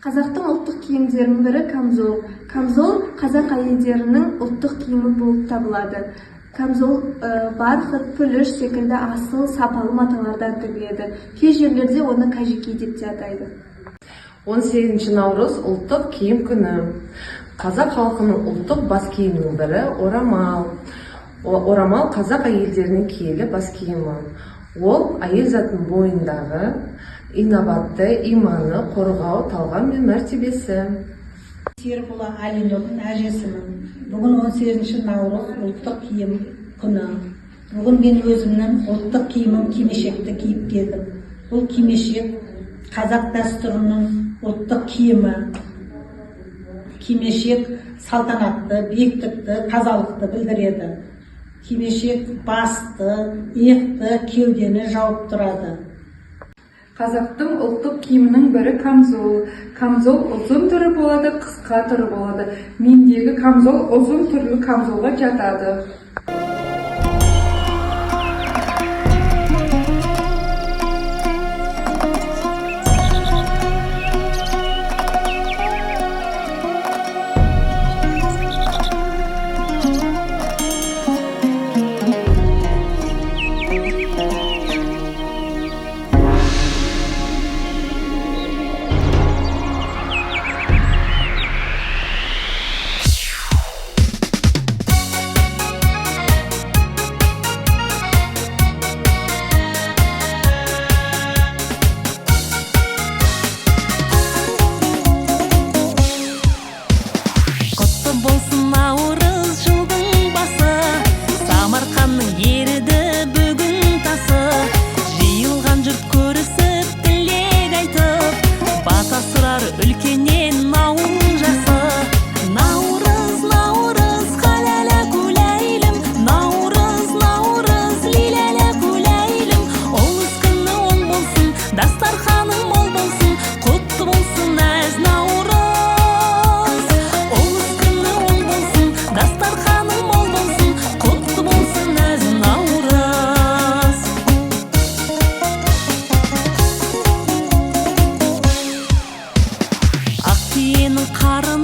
Қазақтың ұлттық киімдерінің бірі камзол. Камзол қазақ әйелдерінің ұлттық киімі болып табылады. Камзол барқыт, пүліш секілді асыл, сапалы маталардан тігіледі. Кей жерлерде оны кажики деп те атайды. 18 наурыз ұлттық киім күні. Қазақ халқының ұлттық бас киімінің бірі орамал. Орамал қазақ әйелдерінің киелі бас киімі. Ол әйел затының бойындағы инабатты, иманы, қорғау, талғам мен мәртебесі. Серікұлы Әлинұрдың әжесімін. Бүгін 18 наурыз ұлттық киім күні. Бүгін мен өзімнің ұлттық киімім кимешекті киіп келдім. Бұл кимешек қазақ дәстүрінің ұлттық киімі. Кимешек салтанатты, биіктікті, тазалықты білдіреді. Кимешек басты, иықты, кеудені жауып тұрады. Қазақтың ұлттық киімінің бірі камзол. Камзол ұзын түрі болады, қысқа түрі болады. Мендегі камзол ұзын түрлі камзолға жатады. Ülkenin naurjası Nauruz, nauruz, halala kuleylim Nauruz, nauruz, lilele kuleylim Oğuz kını on bolsun, dastarxanın mol bolsun Kutlu bolsun ez nauruz Oğuz kını on bolsun, dastarxanın mol bolsun Kutlu bolsun ez nauruz Ақ түйенің қары